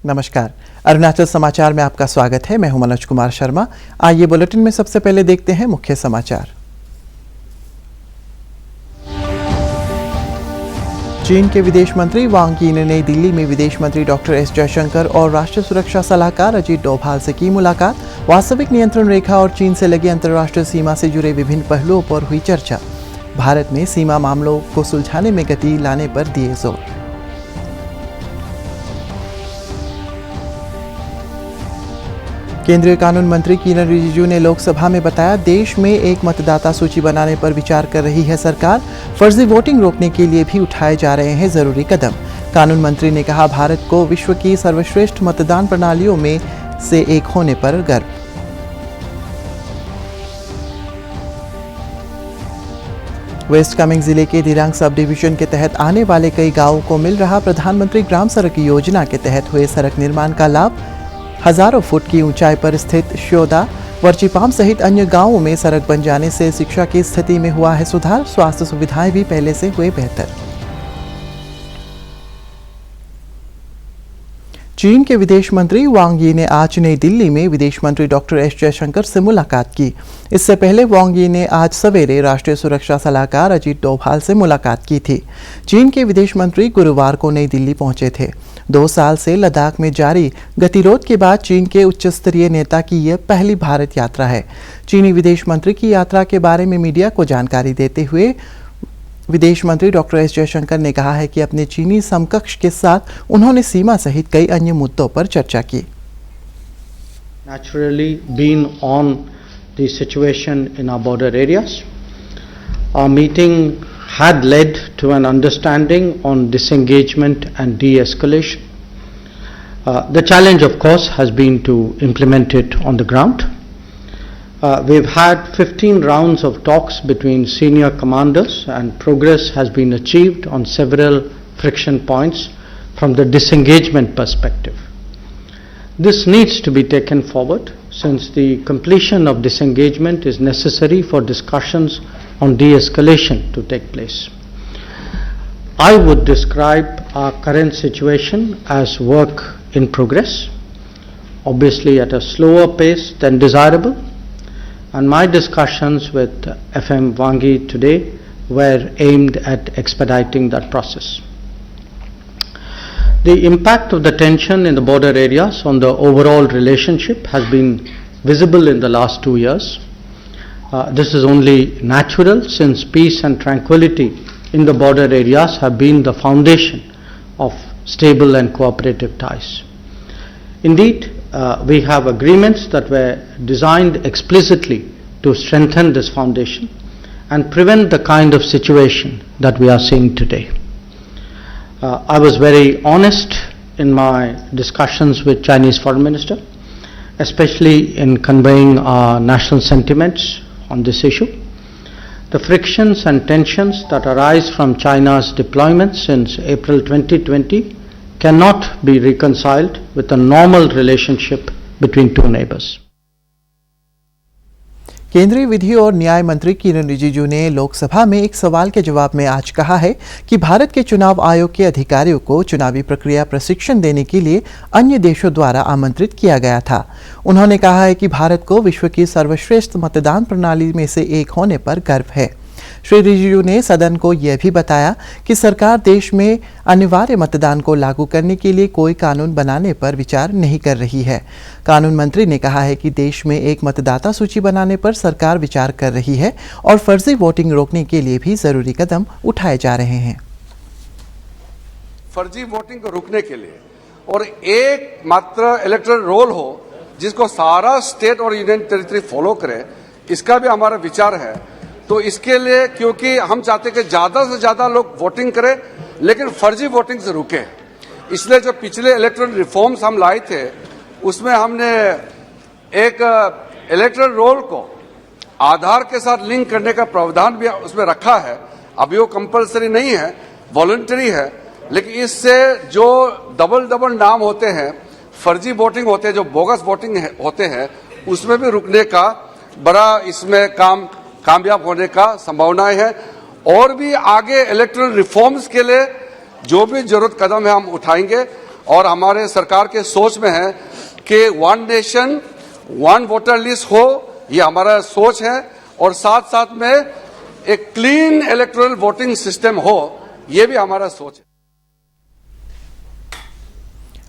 नमस्कार, अरुणाचल समाचार में आपका स्वागत है। मैं हूं मनोज कुमार शर्मा। आइए बुलेटिन में सबसे पहले देखते हैं मुख्य समाचार। चीन के विदेश मंत्री वांग यी ने नई दिल्ली में विदेश मंत्री डॉक्टर एस जयशंकर और राष्ट्रीय सुरक्षा सलाहकार अजीत डोभाल से की मुलाकात। वास्तविक नियंत्रण रेखा और चीन से लगी अंतर्राष्ट्रीय सीमा से जुड़े विभिन्न पहलुओं पर हुई चर्चा। भारत में सीमा मामलों को सुलझाने में गति लाने पर दिए जोर। केंद्रीय कानून मंत्री किरण रिजिजू ने लोकसभा में बताया, देश में एक मतदाता सूची बनाने पर विचार कर रही है सरकार। फर्जी वोटिंग रोकने के लिए भी उठाए जा रहे हैं जरूरी कदम। कानून मंत्री ने कहा, भारत को विश्व की सर्वश्रेष्ठ मतदान प्रणालियों में से एक होने पर गर्व। वेस्ट कामेंग जिले के दिरांग सब डिवीजन के तहत आने वाले कई गांवों को मिल रहा प्रधानमंत्री ग्राम सड़क योजना के तहत हुए सड़क निर्माण का लाभ। हजारों फुट की ऊंचाई पर स्थित श्योदा, वर्चीपाम सहित अन्य गांवों में सड़क बन जाने से शिक्षा की स्थिति में हुआ है सुधार। स्वास्थ्य सुविधाएं भी पहले से हुए बेहतर। चीन के विदेश मंत्री वांग यी ने आज नई दिल्ली में विदेश मंत्री डॉक्टर एस जयशंकर से मुलाकात की। इससे पहले वांग यी ने आज सवेरे राष्ट्रीय सुरक्षा सलाहकार अजीत डोभाल से मुलाकात की थी। चीन के विदेश मंत्री गुरुवार को नई दिल्ली पहुंचे थे। 2 साल से लद्दाख में जारी गतिरोध के बाद चीन के उच्च स्तरीय नेता की यह पहली भारत यात्रा है। चीनी विदेश मंत्री की यात्रा के बारे में मीडिया को जानकारी देते हुए विदेश मंत्री डॉक्टर एस जयशंकर ने कहा है कि अपने चीनी समकक्ष के साथ उन्होंने सीमा सहित कई अन्य मुद्दों पर चर्चा की। Naturally been on the situation in our border areas. Our meeting had led to an understanding on disengagement and de-escalation. The challenge, of course, has been to implement it on the ground. We've had 15 rounds of talks between senior commanders, and progress has been achieved on several friction points from the disengagement perspective. This needs to be taken forward since the completion of disengagement is necessary for discussions on de-escalation to take place. I would describe our current situation as work in progress, obviously at a slower pace than desirable, and my discussions with FM Wang Yi today were aimed at expediting that process. The impact of the tension in the border areas on the overall relationship has been visible in the last 2 years. This is only natural since peace and tranquility in the border areas have been the foundation of stable and cooperative ties. Indeed, we have agreements that were designed explicitly to strengthen this foundation and prevent the kind of situation that we are seeing today. I was very honest in my discussions with Chinese Foreign Minister, especially in conveying our national sentiments on this issue. The frictions and tensions that arise from China's deployment since April 2020 cannot be reconciled with a normal relationship between two neighbors. केंद्रीय विधि और न्याय मंत्री किरण रिजिजू ने लोकसभा में एक सवाल के जवाब में आज कहा है कि भारत के चुनाव आयोग के अधिकारियों को चुनावी प्रक्रिया प्रशिक्षण देने के लिए अन्य देशों द्वारा आमंत्रित किया गया था। उन्होंने कहा है कि भारत को विश्व की सर्वश्रेष्ठ मतदान प्रणाली में से एक होने पर गर्व है। श्री रिजिजू ने सदन को यह भी बताया कि सरकार देश में अनिवार्य मतदान को लागू करने के लिए कोई कानून बनाने पर विचार नहीं कर रही है। कानून मंत्री ने कहा है कि देश में एक मतदाता सूची बनाने पर सरकार विचार कर रही है और फर्जी वोटिंग रोकने के लिए भी जरूरी कदम उठाए जा रहे हैं। फर्जी वोटिंग को रोकने के लिए और एक मात्र इलेक्टोरल रोल हो जिसको सारा स्टेट और यूनियन टेरिटरी फॉलो करे, इसका भी हमारा विचार है। तो इसके लिए क्योंकि हम चाहते कि ज्यादा से ज्यादा लोग वोटिंग करें लेकिन फर्जी वोटिंग से रुके, इसलिए जो पिछले इलेक्टोरल रिफॉर्म्स हम लाए थे उसमें हमने एक इलेक्टोरल रोल को आधार के साथ लिंक करने का प्रावधान भी उसमें रखा है। अभी वो कंपलसरी नहीं है, वॉलंटरी है, लेकिन इससे जो डबल नाम होते हैं, फर्जी वोटिंग होते हैं, जो बोगस वोटिंग होते हैं, उसमें भी रुकने का बड़ा इसमें कामयाब होने का संभावनाएं है। और भी आगे इलेक्टोरल रिफॉर्म्स के लिए जो भी जरूरत कदम है हम उठाएंगे और हमारे सरकार के सोच में है कि one nation one voter list हो, ये हमारा सोच है, और साथ साथ में एक क्लीन इलेक्टोरल वोटिंग सिस्टम हो, ये भी हमारा सोच है।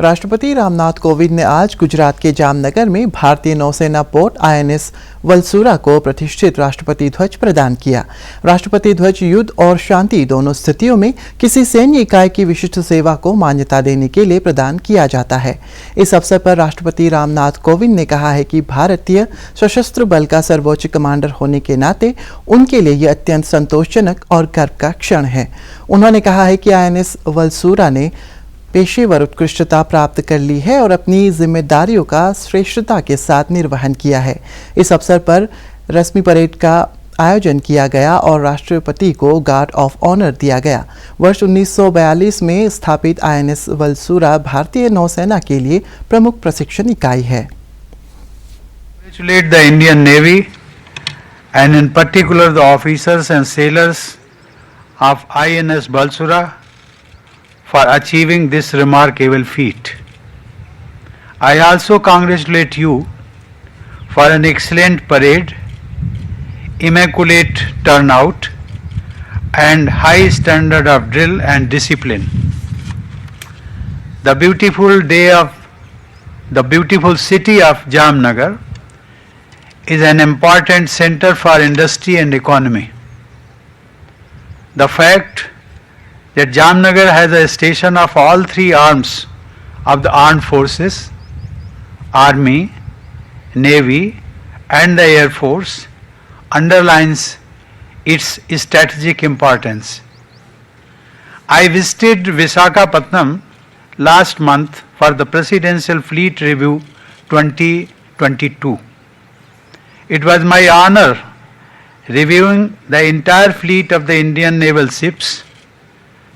राष्ट्रपति रामनाथ कोविंद ने आज गुजरात के जामनगर में भारतीय नौसेना पोर्ट INS वलसूरा को प्रतिष्ठित राष्ट्रपति ध्वज प्रदान किया। राष्ट्रपति ध्वज युद्ध और शांति दोनों स्थितियों में किसी सैन्य इकाई की विशिष्ट सेवा को मान्यता देने के लिए प्रदान किया जाता है। इस अवसर पर राष्ट्रपति रामनाथ कोविंद ने कहा है कि भारतीय सशस्त्र बल का सर्वोच्च कमांडर होने के नाते उनके लिए यह अत्यंत संतोषजनक और गर्व का क्षण है। उन्होंने कहा है कि INS वलसूरा ने पेशेवर उत्कृष्टता प्राप्त कर ली है और अपनी जिम्मेदारियों का श्रेष्ठता के साथ निर्वहन किया है। इस अवसर पर रस्मी परेड का आयोजन किया गया और राष्ट्रपति को गार्ड ऑफ ऑनर दिया गया। वर्ष 1942 में स्थापित INS वलसूरा भारतीय नौसेना के लिए प्रमुख प्रशिक्षण इकाई है। Congratulate the Indian Navy and in particular the officers and sailors of INS Balsura for achieving this remarkable feat. I also congratulate you for an excellent parade, immaculate turnout and high standard of drill and discipline. The beautiful city of Jamnagar is an important center for industry and economy. The fact that Jamnagar has a station of all three arms of the armed forces, Army, Navy and the Air Force underlines its strategic importance. I visited Visakhapatnam last month for the Presidential Fleet Review 2022. It was my honor reviewing the entire fleet of the Indian naval ships,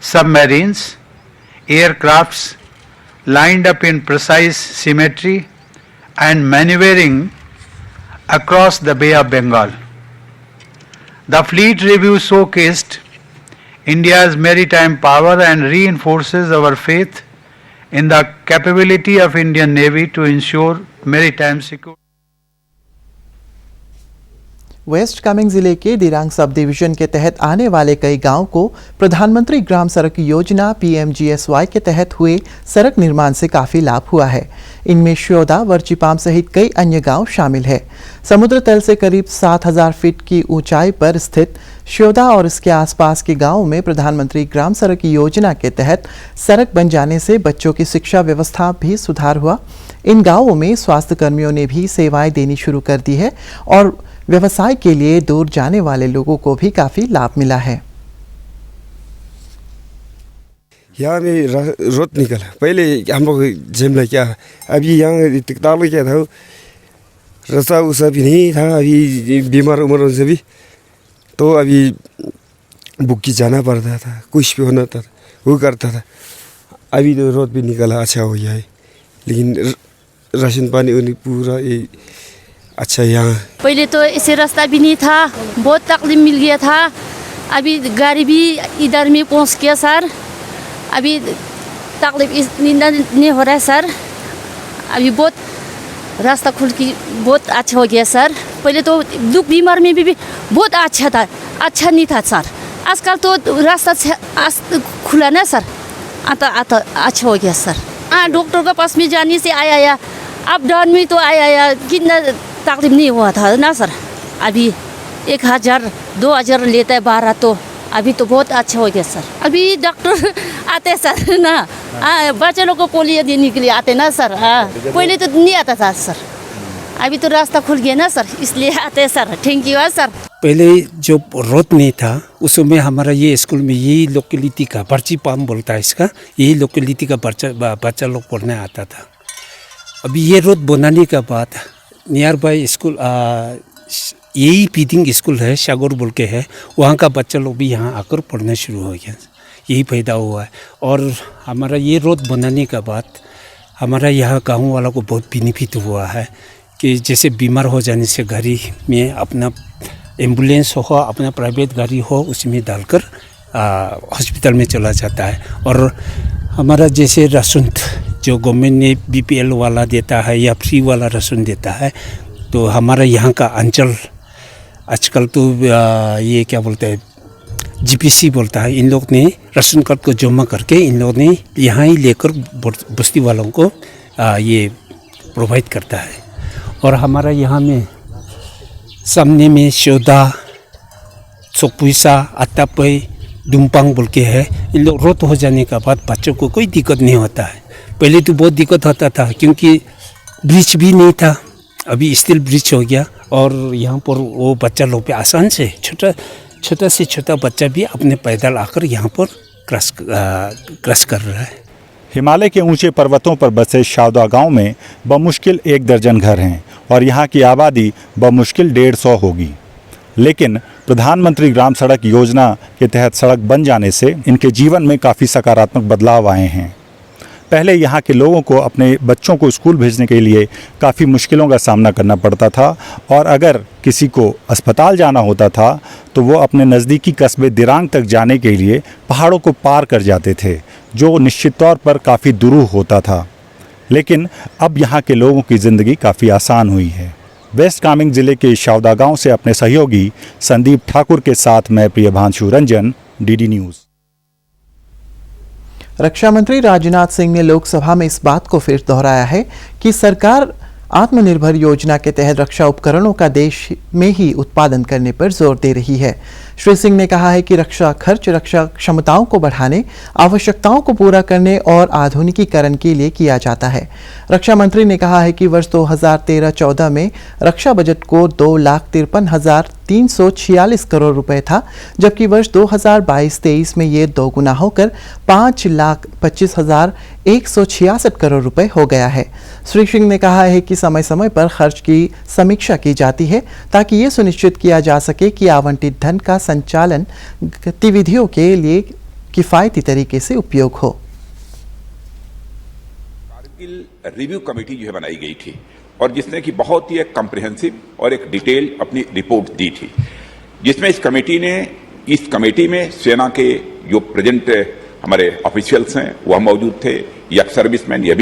submarines, aircrafts lined up in precise symmetry and maneuvering across the Bay of Bengal. The fleet review showcased India's maritime power and reinforces our faith in the capability of Indian Navy to ensure maritime security. West Kameng जिले के Dirang sub division के तहत आने वाले कई गांवों को प्रधानमंत्री ग्राम सड़क योजना PMGSY के तहत हुए सड़क निर्माण से काफी लाभ हुआ है। इनमें श्योदा, वर्चीपाम सहित कई अन्य गांव शामिल है। समुद्र तल से करीब 7000 फीट की ऊंचाई पर स्थित श्योदा और इसके आसपास के गांवों में प्रधानमंत्री ग्राम सड़क योजना के तहत सड़क बन जाने से बच्चों की शिक्षा व्यवस्था भी सुधार हुआ। इन गांवों में स्वास्थ्य कर्मियों ने भी सेवाएं देनी शुरू कर दी है और व्यवसाय के लिए दूर जाने वाले लोगों को भी काफी लाभ मिला है। यहाँ में रोड निकला, पहले हम लोग जिम क्या, अभी यहाँ तालु क्या था, रास्ता उसा भी नहीं था, अभी बीमार उम्र से भी तो अभी बुक्की जाना पड़ता था, कुछ भी होना था वो करता था। अभी तो रोड भी निकला, अच्छा हो गया है, लेकिन राशन पानी उन्हें पूरा ये अच्छा यहाँ। पहले तो ऐसे रास्ता भी नहीं था, बहुत तकलीफ मिल गया था। अभी गाड़ी भी इधर में पहुँच गया सर, अभी तकलीफ नहीं हो रहा है सर। अभी बहुत रास्ता खुल के बहुत अच्छा हो गया सर। पहले तो दुख बीमार में भी बहुत अच्छा था, अच्छा नहीं था सर। आजकल तो रास्ता खुला ना सर, आता अच्छा हो गया सर। हाँ, डॉक्टर के पास में जाने से आया, अप डाउन में तो आया, कितना तकलीफ नहीं हुआ था ना सर। अभी 1000-2000 लेता है 12, तो अभी तो बहुत अच्छा हो गया सर। अभी डॉक्टर आते सर ना, बच्चे लोग को पोलियो देने के लिए आते ना सर। पहले तो नहीं आता था सर, अभी तो रास्ता खुल गया ना सर, इसलिए आते सर। Thank you sir. पहले जो रोड नहीं था उसमें हमारा ये स्कूल में यही लोकेलिटी का वर्चीपाम बोलता है इसका, यही लोकेलिटी का बच्चा लोग पढ़ने आता था। अभी ये रोड बनाने के बाद नियर बाय स्कूल यही फीडिंग स्कूल है, सागर बोल के है, वहाँ का बच्चा लोग भी यहाँ आकर पढ़ना शुरू हो गया, यही फायदा हुआ है। और हमारा ये रोड बनाने के बाद हमारा यहाँ गाँव वाला को बहुत बेनिफिट हुआ है कि जैसे बीमार हो जाने से गाड़ी में अपना एम्बुलेंस हो, अपना प्राइवेट गाड़ी हो, उसमें डालकर हॉस्पिटल में चला जाता है। और हमारा जैसे राशन जो गवर्नमेंट ने BPL वाला देता है या फ्री वाला राशन देता है, तो हमारा यहाँ का अंचल आजकल तो ये क्या बोलते हैं GPC बोलता है, इन लोग ने राशन कार्ड को जमा करके इन लोग ने यहाँ ही लेकर बस्ती वालों को ये प्रोवाइड करता है। और हमारा यहाँ में सामने में शोदा, सोपुइसा, अत्तापई, दुम्पांग बोल के है। इन लोग रोत हो जाने के बाद बच्चों को कोई दिक्कत नहीं होता है। पहले तो बहुत दिक्कत होता था क्योंकि ब्रिज भी नहीं था, अभी स्टील ब्रिज हो गया और यहाँ पर वो बच्चा लोग पे आसान से छोटा से छोटा बच्चा भी अपने पैदल आकर यहाँ पर क्रॉस कर रहा है। हिमालय के ऊंचे पर्वतों पर बसे शावदा गांव में बमुश्किल 1 दर्जन घर हैं और यहाँ की आबादी बमुश्किल 150 होगी। लेकिन प्रधानमंत्री ग्राम सड़क योजना के तहत सड़क बन जाने से इनके जीवन में काफ़ी सकारात्मक बदलाव आए हैं। पहले यहाँ के लोगों को अपने बच्चों को स्कूल भेजने के लिए काफ़ी मुश्किलों का सामना करना पड़ता था और अगर किसी को अस्पताल जाना होता था तो वो अपने नज़दीकी कस्बे दिरांग तक जाने के लिए पहाड़ों को पार कर जाते थे, जो निश्चित तौर पर काफ़ी दुरूह होता था। लेकिन अब यहाँ के लोगों की ज़िंदगी काफ़ी आसान हुई है। वेस्ट कामेंग ज़िले के शावदा गांव से अपने सहयोगी संदीप ठाकुर के साथ मैं प्रियभांशु रंजन, DD न्यूज़। रक्षा मंत्री राजनाथ सिंह ने लोकसभा में इस बात को फिर दोहराया है कि सरकार आत्मनिर्भर योजना के तहत रक्षा उपकरणों का देश में ही उत्पादन करने पर जोर दे रही है। श्री सिंह ने कहा है कि रक्षा खर्च रक्षा क्षमताओं को बढ़ाने, आवश्यकताओं को पूरा करने और आधुनिकीकरण के लिए किया जाता है। रक्षा मंत्री ने कहा है कि वर्ष 2013-14 में रक्षा बजट को 2,53,346 करोड़ रुपए था, जबकि वर्ष 2022-23 में ये दोगुना होकर 5,25,166 करोड़ रुपए हो गया है। श्री सिंह ने कहा है कि समय समय पर खर्च की समीक्षा की जाती है ताकि ये सुनिश्चित किया जा सके कि आवंटित धन का संचालन गतिविधियों के लिए किफायती तरीके से उपयोग हो। कारगिल रिव्यू कमेटी जो है बनाई गई थी और जिसने कि बहुत ही एक कॉम्प्रिहेंसिव और एक डिटेल अपनी रिपोर्ट दी थी, जिसमें इस कमेटी में सेना के जो प्रेजेंट हमारे ऑफिशियल्स हैं वह मौजूद थे, यक्स सर्विसमैन ये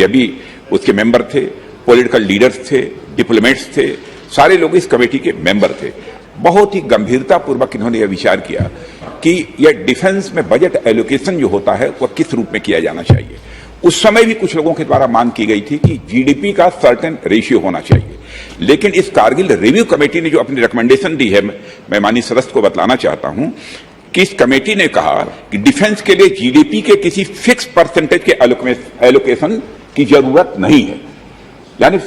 भी उसके मेंबर थे, पॉलिटिकल लीडर्स थे, डिप्लोमेट्स थे, सारे लोग इस कमेटी के मेंबर थे। बहुत ही गंभीरतापूर्वक इन्होंने यह विचार किया कि यह डिफेंस में बजट एलोकेशन जो होता है वह किस रूप में किया जाना चाहिए। उस समय भी कुछ लोगों के द्वारा मांग की गई थी कि GDP का सर्टेन रेशियो होना चाहिए, लेकिन इस कारगिल रिव्यू कमेटी ने जो अपनी रिकमेंडेशन दी है, मैं माननीय सदस्य को बतलाना चाहता हूं कि इस कमेटी ने कहा कि डिफेंस के लिए GDP के किसी फिक्स परसेंटेज के एलोकेशन की जरूरत नहीं है। यानी इस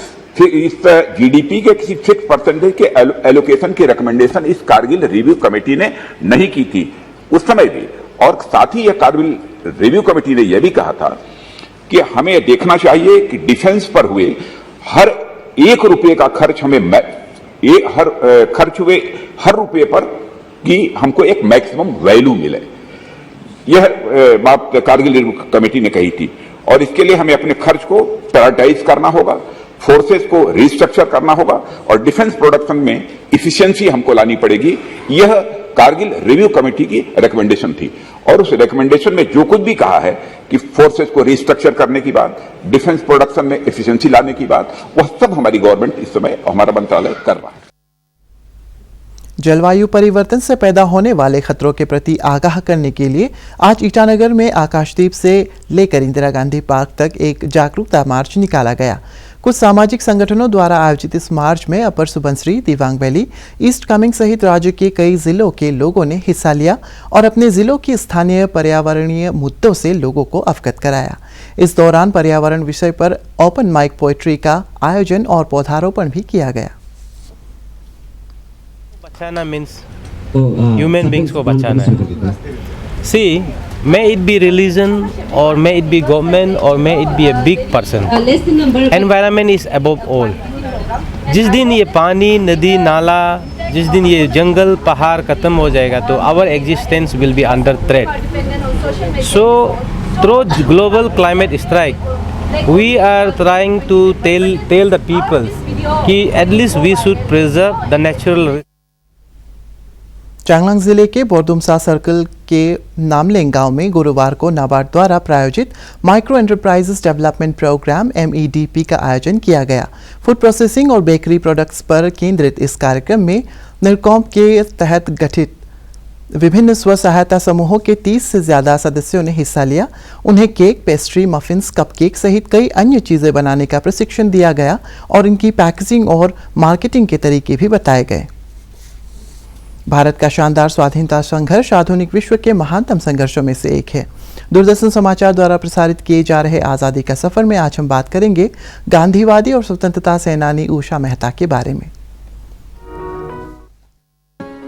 GDP के किसी फिक्स परसेंटेज के एलोकेशन की रिकमेंडेशन इस कारगिल रिव्यू कमेटी ने नहीं की थी उस समय भी। और साथ ही यह कारगिल रिव्यू कमेटी ने यह भी कहा था कि हमें देखना चाहिए कि डिफेंस पर हुए हर 1 रुपये का खर्च खर्च हुए हर रुपये पर कि हमको एक मैक्सिमम वैल्यू मिले। यह बात कारगिल रिव्यू कमेटी ने कही थी और इसके लिए हमें अपने खर्च को प्रायोरिटाइज करना होगा, फोर्सेस को रिस्ट्रक्चर करना होगा और डिफेंस प्रोडक्शन में इफिशिएंसी हमको लानी पड़ेगी। यह कारगिल रिव्यू कमेटी की रिकमेंडेशन थी और उस रिकमेंडेशन में जो कुछ भी कहा है कि फोर्सेस को रिस्ट्रक्चर करने की बात, डिफेंस प्रोडक्शन में इफिशिएंसी लाने की बात, वह सब हमारी गवर्नमेंट इस समय हमारा मंत्रालय कर रहा है। जलवायु परिवर्तन से पैदा होने वाले खतरों के प्रति आगाह करने के लिए आज ईटानगर में आकाशदीप से लेकर इंदिरा गांधी पार्क तक एक जागरूकता मार्च निकाला गया। कुछ सामाजिक संगठनों द्वारा आयोजित इस मार्च में अपर सुबनसिरी, दिबांग वैली, ईस्ट कामेंग सहित राज्य के कई जिलों के लोगों ने हिस्सा लिया और अपने जिलों की स्थानीय पर्यावरणीय मुद्दों से लोगों को अवगत कराया। इस दौरान पर्यावरण विषय पर ओपन माइक पोएट्री का आयोजन और पौधारोपण भी किया गया। बचाना मीन्स ह्यूमन बींग्स को बचाना है। सी, may it be religion or may it be government or may it be a big person, environment is above all. जिस दिन ये पानी, नदी, नाला, जिस दिन ये जंगल, पहाड़ खत्म हो जाएगा तो our existence will be under threat. So through global climate strike we are trying to tell the people कि at least we should preserve the natural Changlang जिले के बोरदुमसा सर्कल के नामलेंग गांव में गुरुवार को नाबार्ड द्वारा प्रायोजित micro enterprises development programme MEDP का आयोजन किया गया। फूड प्रोसेसिंग और बेकरी प्रोडक्ट्स पर केंद्रित इस कार्यक्रम में निरकॉम के तहत गठित विभिन्न स्व सहायता समूहों के 30 से ज्यादा सदस्यों ने हिस्सा लिया। उन्हें केक, पेस्ट्री, मफिन्स, कपकेक सहित कई अन्य चीजें बनाने का प्रशिक्षण दिया गया और इनकी पैकेजिंग और मार्केटिंग के तरीके भी बताए गए। भारत का शानदार स्वाधीनता संघर्ष आधुनिक विश्व के महानतम संघर्षों में से एक है। दूरदर्शन समाचार द्वारा प्रसारित किए जा रहे आज़ादी का सफर में आज हम बात करेंगे गांधीवादी और स्वतंत्रता सेनानी उषा मेहता के बारे में।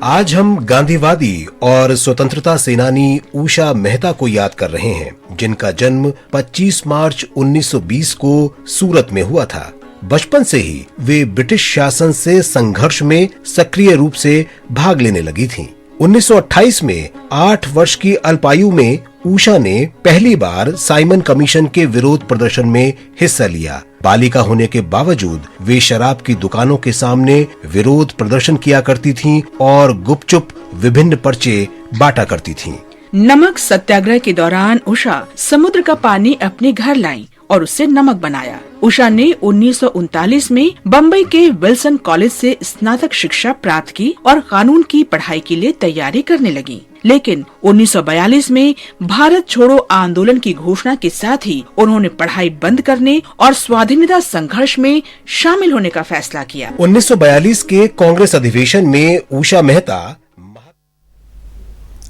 आज हम गांधीवादी और स्वतंत्रता सेनानी उषा मेहता को याद कर रहे हैं, जिनका जन्म 25 मार्च 1920 को सूरत में हुआ था। बचपन से ही वे ब्रिटिश शासन से संघर्ष में सक्रिय रूप से भाग लेने लगी थीं। 1928 में 8 वर्ष की अल्पायु में उषा ने पहली बार साइमन कमीशन के विरोध प्रदर्शन में हिस्सा लिया। बालिका होने के बावजूद वे शराब की दुकानों के सामने विरोध प्रदर्शन किया करती थीं और गुपचुप विभिन्न पर्चे बांटा करती थीं। नमक सत्याग्रह के दौरान उषा समुद्र का पानी अपने घर लाई और उससे नमक बनाया। उषा ने 1939 में बम्बई के विल्सन कॉलेज से स्नातक शिक्षा प्राप्त की और कानून की पढ़ाई के लिए तैयारी करने लगी। लेकिन 1942 में भारत छोड़ो आंदोलन की घोषणा के साथ ही उन्होंने पढ़ाई बंद करने और स्वाधीनता संघर्ष में शामिल होने का फैसला किया। 1942 के कांग्रेस अधिवेशन में उषा मेहता।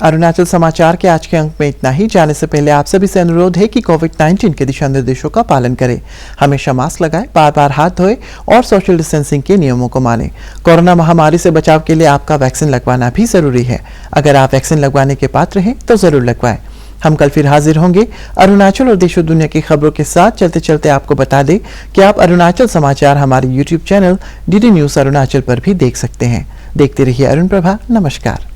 अरुणाचल समाचार के आज के अंक में इतना ही। जाने से पहले आप सभी से अनुरोध है कि कोविड-19 के दिशा निर्देशों का पालन करें, हमेशा मास्क लगाएं, बार बार हाथ धोएं और सोशल डिस्टेंसिंग के नियमों को मानें। कोरोना महामारी से बचाव के लिए आपका वैक्सीन लगवाना भी जरूरी है। अगर आप वैक्सीन लगवाने के पात्र हैं तो जरूर लगवाएं। हम कल फिर हाजिर होंगे अरुणाचल और देश और दुनिया की खबरों के साथ। चलते चलते आपको बता दें कि आप अरुणाचल समाचार हमारे YouTube channel DD news Arunachal पर भी देख सकते हैं। देखते रहिए अरुण प्रभा। नमस्कार।